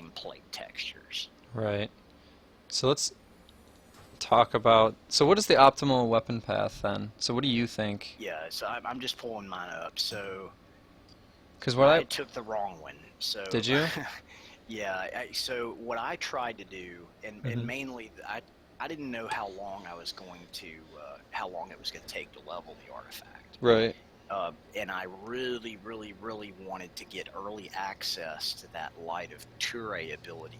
nameplate textures. Right. So let's talk about. So what is the optimal weapon path then? So what do you think? Yeah, so I'm just pulling mine up. So Because what I I took the wrong one. So did you? yeah, so what I tried to do, and Mm-hmm. mainly I didn't know how long it was going to take to level the artifact. Right. And I really, really, really wanted to get early access to that Light of Ture ability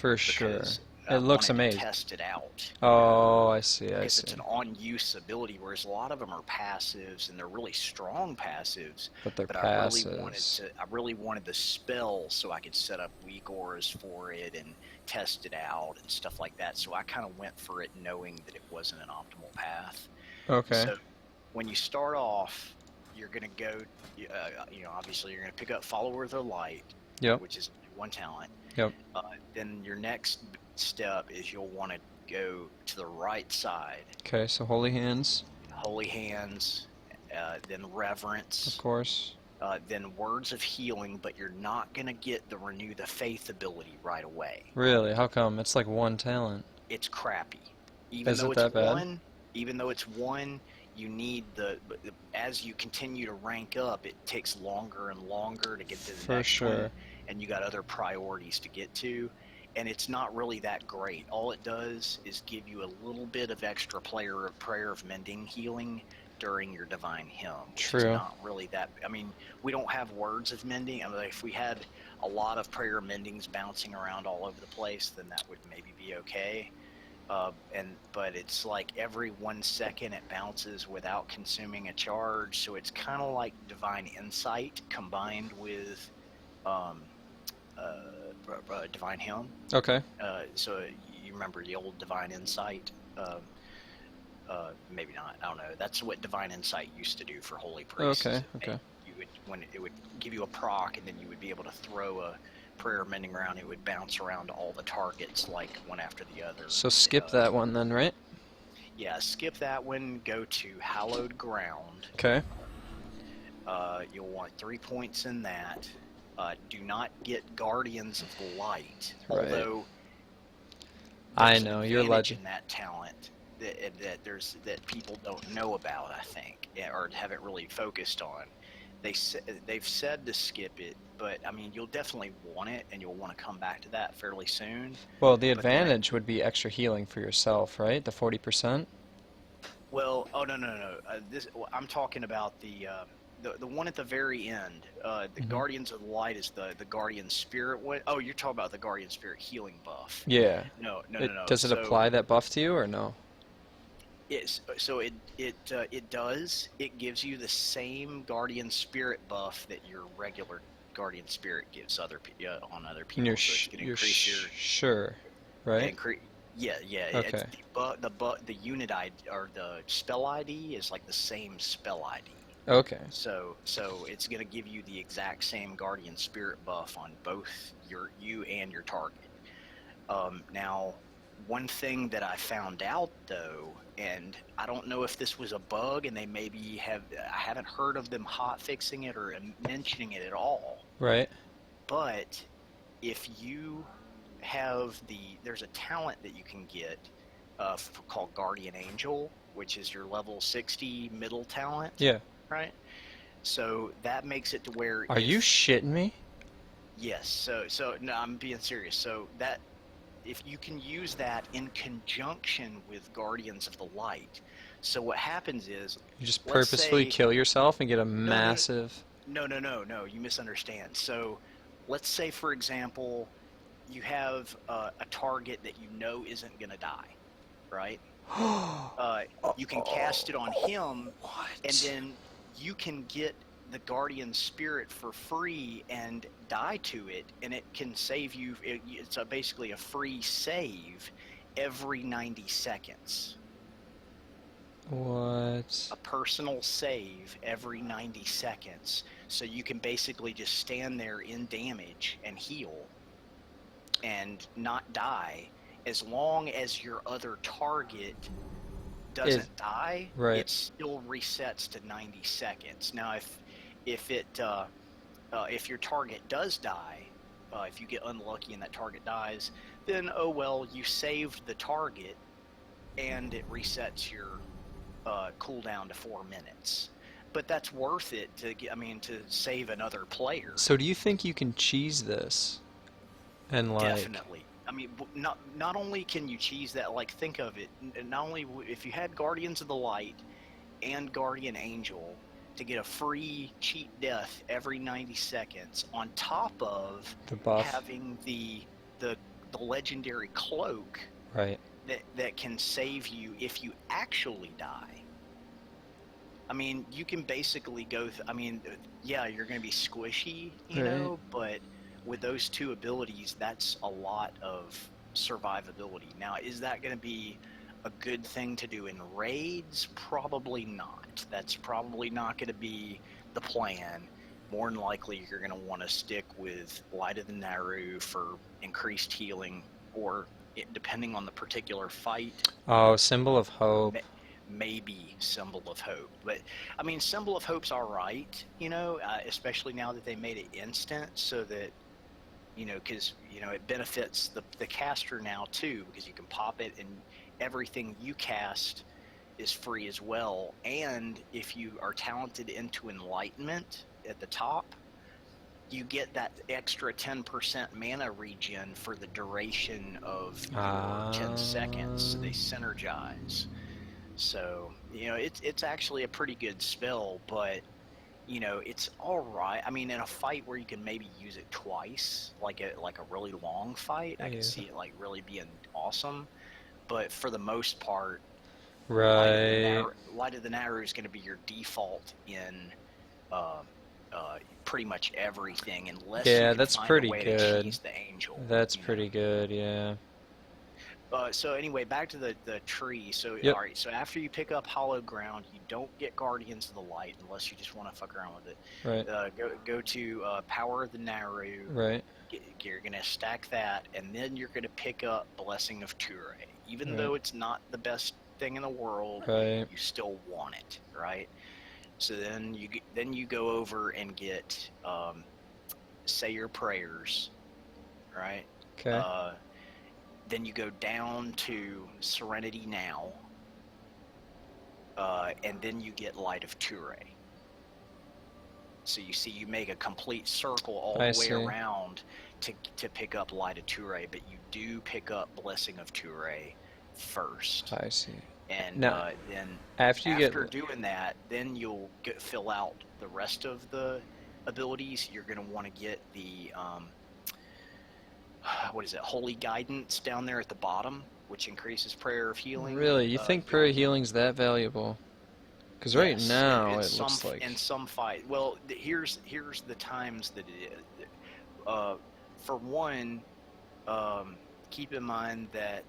For sure. because It I looks wanted to amazing. test it out. Oh, I see. I Because see. it's an on-use ability, whereas a lot of them are passives and they're really strong passives. But they're But passes. I really wanted the spell so I could set up weak auras for it and test it out and stuff like that. So I kind of went for it knowing that it wasn't an optimal path. Okay. So when you start off, you're gonna go, obviously you're gonna pick up Follower of the Light, Yep. which is one talent. Yep. Then your next step is you'll want to go to the right side, Okay. So holy hands, Holy Hands, then of Reverence, course. then Words of Healing, but you're not going to get the Renew the Faith ability right away. Really? How come? It's like one talent. It's crappy. Even Is though it it's that bad? one, even though it's one, you need as you continue to rank up, it takes longer and longer to get to the For next one, sure. and you got other priorities to get to. And it's not really that great. All it does is give you a little bit of extra prayer of mending healing during your divine hymn, which is True. not really that. I mean, we don't have words of mending. I mean, if we had a lot of prayer mendings bouncing around all over the place, then that would maybe be okay. But it's like every 1 second it bounces without consuming a charge, so it's kind of like divine insight combined with um, divine hymn. Okay. So you remember the old divine insight? Maybe not. I don't know. That's what divine insight used to do for holy priests. Okay. Okay. You would when it would give you a proc, and then you would be able to throw a prayer mending around. It would bounce around all the targets like one after the other. So skip that one then, right? Yeah, skip that one. Go to hallowed ground. Okay. You'll want 3 points in that. Do not get Guardians of the Light, Right. although I there's an know, you're a advantage legend. in that talent that people don't know about, I think, or haven't really focused on. They've said to skip it, but I mean you'll definitely want it, and you'll want to come back to that fairly soon. Well, the But then, advantage would be extra healing for yourself, right? The 40%? well, oh no, this I'm talking about the one at the very end. The Hmm. Guardians of the Light is the Guardian Spirit one. Oh, you're talking about the Guardian Spirit healing buff. Yeah. No, no, no, It no. does it So apply that buff to you or no? it does. It gives you the same Guardian Spirit buff that your regular Guardian Spirit gives on other And people. So it's going to increase your sure, right? increase. Yeah, yeah. It's Okay. the unit ID or the spell ID is like the same spell ID. Okay. So it's going to give you the exact same Guardian Spirit buff on both you and your target. Now, one thing that I found out though, and I don't know if this was a bug, and I haven't heard of them hot fixing it or mentioning it at all. Right. But if you there's a talent that you can get called Guardian Angel, which is your level 60 middle talent, Yeah. right? So that makes it to where Are you shitting me? yes, so no, I'm being serious. So that if you can use that in conjunction with Guardians of the Light. So what happens is, You just let's purposefully say kill yourself and get a no, no, massive. no, you misunderstand. So let's say, for example, you have a target that you know isn't going to die, right? Uh, you can cast it on him, and What? then you can get the Guardian Spirit for free and die to it, and it can save you. It's basically a free save every 90 seconds. What? A personal save every 90 seconds. So you can basically just stand there in damage and heal and not die. As long as your other target Is doesn't die, right. it still resets to 90 seconds. Now, if your target does die, if you get unlucky and that target dies, then oh well, you saved the target, and it resets your cooldown to 4 minutes. But that's worth it to get, I mean, to save another player. So do you think you can cheese this? And like, Definitely. I mean, not only can you cheese that, like, think of it. Not only if you had Guardians of the Light and Guardian Angel to get a free cheat death every 90 seconds, on top of the buff, having the legendary cloak, right? That can save you if you actually die. I mean, you can basically go. I mean, yeah, you're going to be squishy, you know, but with those two abilities, that's a lot of survivability. Now, is that going to be a good thing to do in raids? Probably not. That's probably not going to be the plan. More than likely, you're going to want to stick with Light of the Naru for increased healing, or depending on the particular fight. Oh, Symbol of Hope. Maybe Symbol of Hope. But, I mean, Symbol of Hope's all right, you know, especially now that they made it instant, so that, you know, because, you know, it benefits the caster now, too, because you can pop it and everything you cast is free as well. And if you are talented into Enlightenment at the top, you get that extra 10% mana regen for the duration of your 10 seconds. So they synergize. So, you know, it's actually a pretty good spell, but, you know, it's all right. I mean, in a fight where you can maybe use it twice, like a really long fight, I can see it like really being awesome. But for the most part, right, Light of the Naru is going to be your default in pretty much everything, unless you can that's find pretty a way good. to cheese the angel. That's pretty good, yeah. So anyway, back to the tree. So Yep. all right. So after you pick up Hollow Ground, you don't get Guardians of the Light unless you just want to fuck around with it. Right. Go to Power of the Naru. Right. You're gonna stack that, and then you're gonna pick up Blessing of Ture. Even though it's not the best thing in the world, you still want it, right? So then you go over and get Say Your Prayers, right? Okay. Then you go down to Serenity Now, and then you get Light of Ture. So you see, you make a complete circle all the way around to pick up Light of Ture, but you do pick up Blessing of Ture first. I see. And now, then after doing that, then you'll fill out the rest of the abilities. You're going to want to get the what is it? Holy Guidance down there at the bottom, which increases Prayer of Healing. Really, you think Prayer of Healing's that valuable? Because right now it looks like in some fight. Well, here's the times that it is. For one, keep in mind that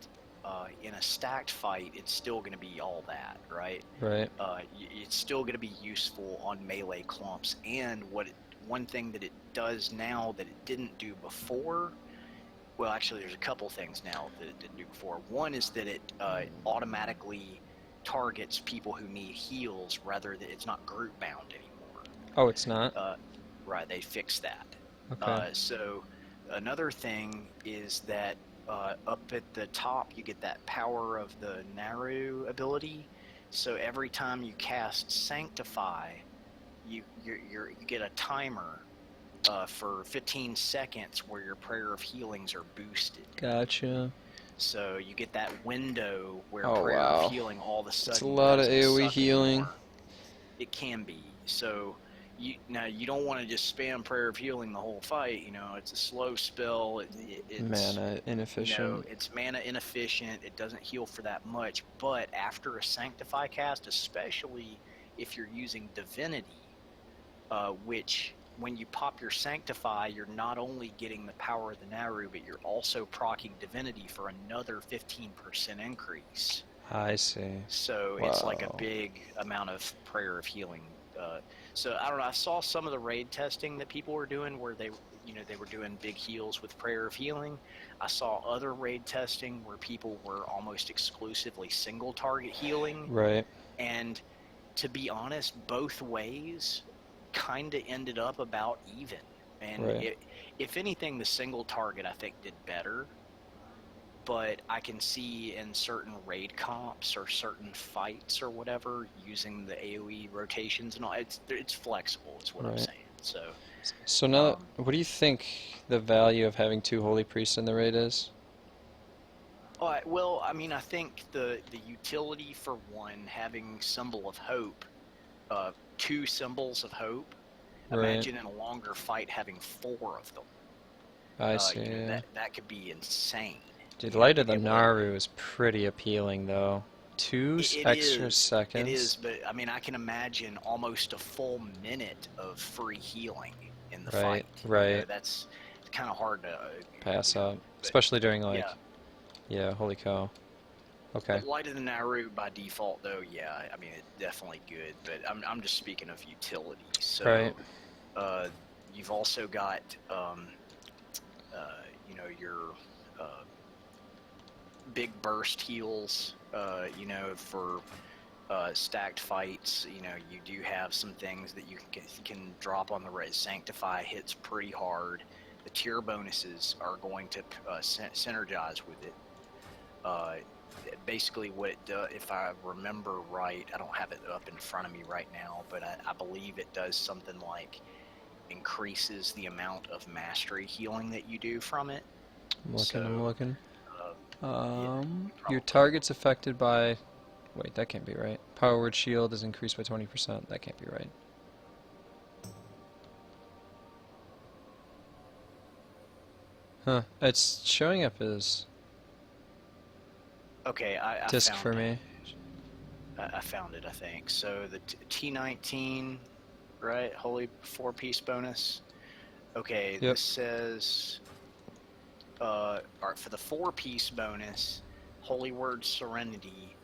in a stacked fight, it's still going to be all that, right? Right. It's still going to be useful on melee clumps. And one thing that it does now that it didn't do before. Well, actually, there's a couple things now that it didn't do before. One is that it automatically targets people who need heals rather than it's not group bound anymore. Oh, it's not? Right, they fixed that. Okay. So another thing is that up at the top you get that Power of the Naru ability. So every time you cast Sanctify, you get a timer for 15 seconds where your Prayer of Healings are boosted. Gotcha. So you get that window where Prayer of Healing all of a sudden. It's a lot of AoE healing. Anymore. It can be. So you don't want to just spam Prayer of Healing the whole fight. You know, it's a slow spell. It's mana inefficient. You know, it's mana inefficient. It doesn't heal for that much. But after a Sanctify cast, especially if you're using Divinity, which when you pop your Sanctify, you're not only getting the Power of the Naru, but you're also proccing Divinity for another 15% increase. I see. So it's like a big amount of Prayer of Healing. So I don't know. I saw some of the raid testing that people were doing where they were doing big heals with Prayer of Healing. I saw other raid testing where people were almost exclusively single target healing. Right. And to be honest, both ways kind of ended up about even. And Right. if anything, the single target I think did better. But I can see in certain raid comps or certain fights or whatever, using the AoE rotations and all, it's flexible. Is what I'm Right. saying. So, So now, um, what do you think the value of having two holy priests in the raid is? well, I mean, I think the utility for one, having symbol of hope, two symbols of hope. Right. Imagine in a longer fight having four of them. I see. You know, Yeah. that could be insane. Dude, You know, Light of being the able to. Naru is pretty appealing though. It Extra is. It is, seconds. but I mean, I can imagine almost a full minute of free healing in the Right. fight. You know, Right. that's kind of hard to, Pass up, but especially during yeah. like, yeah, holy cow. Okay. But Light of the Naru by default, though, yeah, I mean, it's definitely good. But I'm just speaking of utility. Right. So, uh, you've also got, you know, your uh, big burst heals. You know, for stacked fights, you know, you do have some things that you can drop on the red. Sanctify hits pretty hard. The tier bonuses are going to synergize with it. Uh, Basically, what it does, if I remember right, I don't have it up in front of me right now, but I believe it does something like increases the amount of mastery healing that you do from it. I'm looking. I'm So, looking. yeah, you Your probably know. target's affected by. Wait, that can't be right. Power word shield is increased by 20%. That can't be right. Huh. It's showing up as Okay, I disc found for it. me. I found it, I think. So the T19, right? Holy four-piece bonus. Okay, Yep. this says, all right, for the four-piece bonus, Holy Word Serenity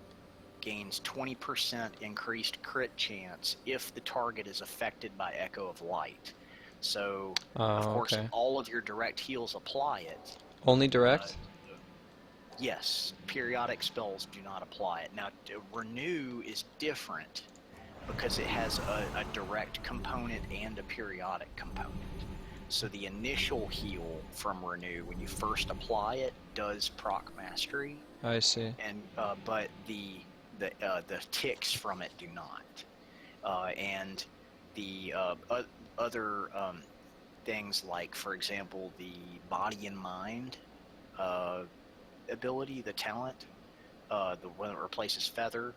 gains 20% increased crit chance if the target is affected by Echo of Light. So, of Oh, course, okay. all of your direct heals apply it. Only Uh, direct? yes, periodic spells do not apply it. Now, Renew is different because it has a direct component and a periodic component. So the initial heal from Renew, when you first apply it, does proc mastery, I see. and but the ticks from it do not. And the other things like, for example, the body and mind uh, ability, the talent, the one that replaces feather,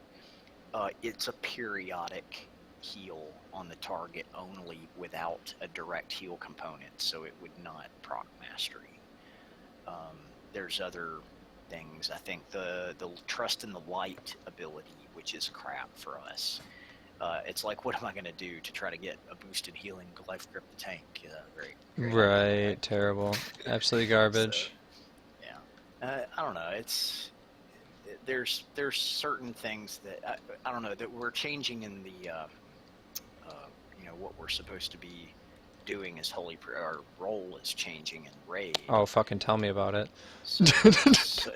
it's a periodic heal on the target only without a direct heal component, so it would not proc mastery. There's other things. I think the trust in the light ability, which is crap for us. It's like, what am I going to do to try to get a boosted healing life grip the tank? Very, very unlikely, Right, right? terrible. Absolutely So, garbage. yeah, I don't know. There's certain things that I don't know that we're changing in the you know, what we're supposed to be doing as our role is changing in raid. Oh, fucking tell me about it. So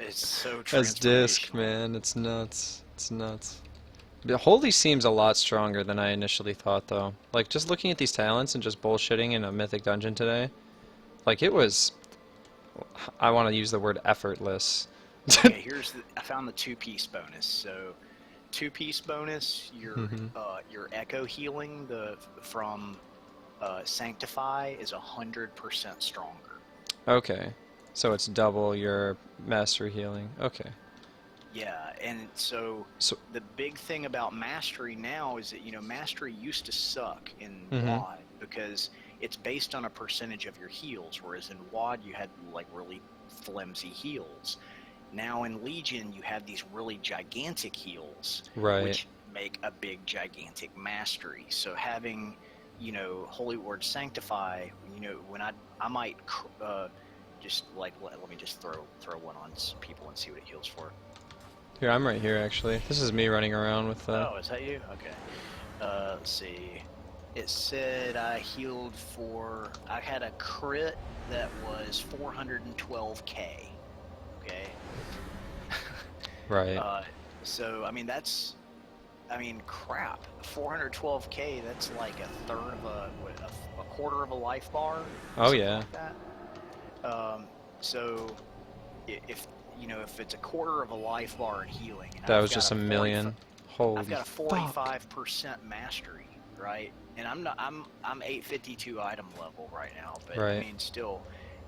it's so As disc, transformational. man, it's nuts. It's nuts. The Holy seems a lot stronger than I initially thought, though. Like, just looking at these talents and just bullshitting in a mythic dungeon today, like, it was. I want to use the word effortless. Okay, I found the two-piece bonus. So two-piece bonus, Hmm. your echo healing from Sanctify is 100% stronger. Okay. So it's double your mastery healing. Okay. Yeah, and so So. the big thing about mastery now is that, you know, mastery used to suck in Hmm. WoD because it's based on a percentage of your heals, whereas in WoD you had like really flimsy heals. Now in Legion you have these really gigantic heals, Right. which make a big gigantic mastery. So having, you know, Holy Word Sanctify, you know, when I might just like let me just throw one on people and see what it heals for. Here, I'm right here, actually. This is me running around with the. Oh, is that you? Okay. Let's see. It said I healed for. I had a crit that was 412k. Okay. Right. uh, so I mean that's. I mean, crap. 412k. That's like a third of a quarter of a life bar. Oh yeah. Like that. So if if it's a quarter of a life bar in healing, and That was just a million. I've Holy got a fuck. 45% mastery, right? And I'm 852 item level right now, but I Right. mean still,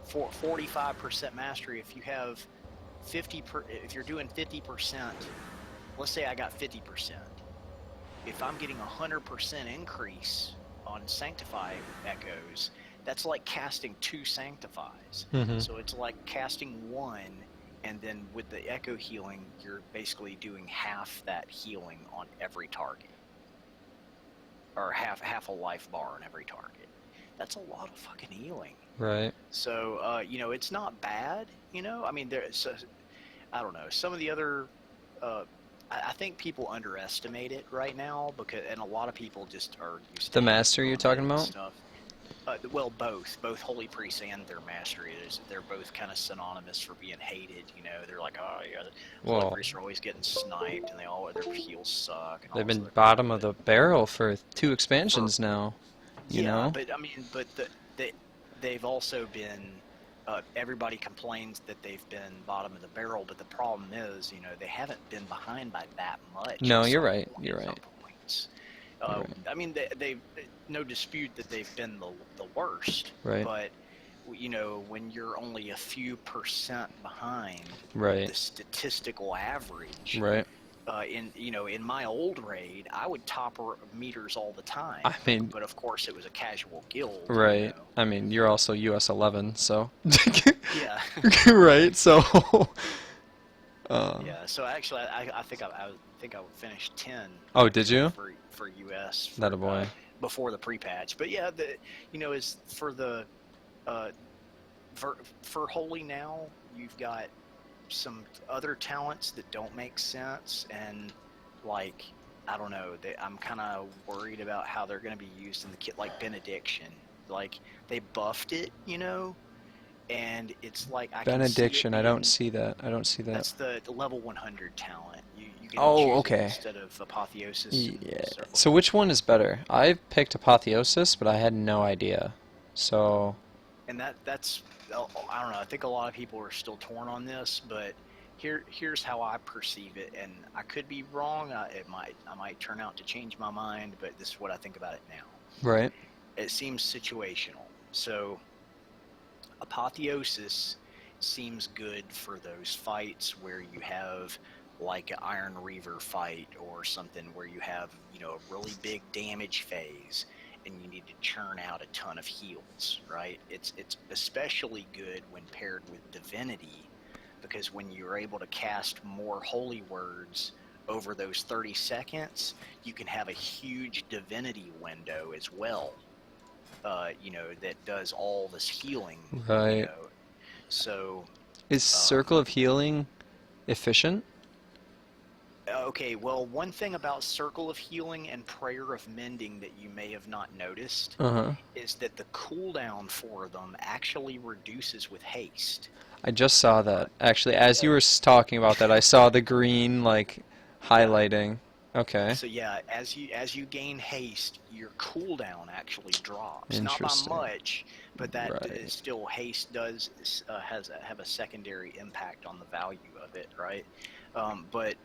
for 45% mastery. If you have if you're doing 50%, let's say I got 50%. If I'm getting 100% increase on Sanctify echoes, that's like casting 2 Sanctifies. Mm-hmm. So it's like casting 1, and then with the echo healing, you're basically doing half that healing on every target, or half a life bar on every target. That's a lot of fucking healing. Right. So it's not bad. I mean, I don't know, some of the other. I think people underestimate it right now, and a lot of people just are used to The master you're talking about? stuff. Well, both Holy Priests and their mastery, they're both kind of synonymous for being hated. They're like, oh yeah, the Holy Well, Priests are always getting sniped, and their heals suck. And all they've this been other crap. bottom of the barrel for 2 expansions now. You Yeah, know? but I mean, they've also been. Everybody complains that they've been bottom of the barrel, but the problem is, they haven't been behind by that much. No, you're right. You're At some right. points. You're right. I mean, they've no dispute that they've been the worst. Right. But when you're only a few percent behind Right. the statistical average, Right. in my old raid, I would topper meters all the time. I mean, but of course it was a casual guild. right. I mean, you're also US 11, so. Yeah. Right. So. Yeah. So actually, I think I finished 10. Oh, did you? For US. That a boy. Before the pre-patch, but yeah, is for the for Holy now, you've got some other talents that don't make sense, and like I don't know, I'm kind of worried about how they're going to be used in the kit, like Benediction. Like they buffed it, and it's like Benediction. I I don't see that. I don't see that. That's the level 100 talent. You can Oh, choose okay. it instead of Apotheosis. Yeah. So which one is better? I picked Apotheosis, but I had no idea. So. And that's I don't know. I think a lot of people are still torn on this, but here's how I perceive it, and I could be wrong. I might turn out to change my mind, but this is what I think about it now. Right. It seems situational. So Apotheosis seems good for those fights where you have like an Iron Reaver fight or something where you have a really big damage phase and you need to churn out a ton of heals, right? It's especially good when paired with Divinity, because when you're able to cast more holy words over those 30 seconds, you can have a huge Divinity window as well, that does all this healing. Right. So is Circle of Healing efficient? Okay, well, one thing about Circle of Healing and Prayer of Mending that you may have not noticed is that the cooldown for them actually reduces with haste. I just saw that. Actually, as you were talking about that, I saw the green, like, highlighting. Okay. So yeah, as you gain haste, your cooldown actually drops. Not by Interesting. much, but that Right. still haste does have a secondary impact on the value of it, right? But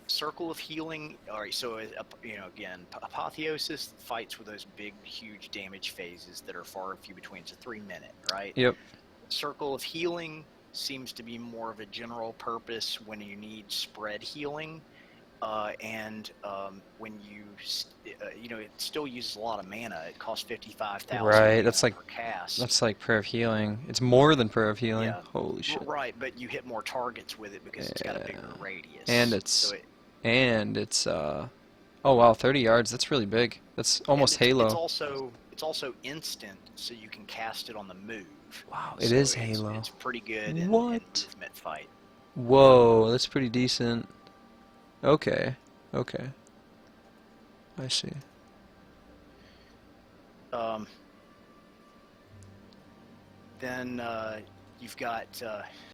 Circle of Healing, alright, so again, Apotheosis fights with those big, huge damage phases that are far and few between. It's a 3-minute, right? Yep. Circle of Healing seems to be more of a general purpose when you need spread healing, and when it still uses a lot of mana. It costs 55,000 Right, that's like per cast. That's like Prayer of Healing. It's more than Prayer of Healing. Yeah. Holy shit. Right, but you hit more targets with it because it's got a bigger radius. And it's oh wow, 30 yards. That's really big. That's almost Halo. It's also instant, so you can cast it on the move. Wow, it is Halo. It's pretty good in movement fight. Whoa, that's pretty decent. Okay. Okay. I see. Then you've got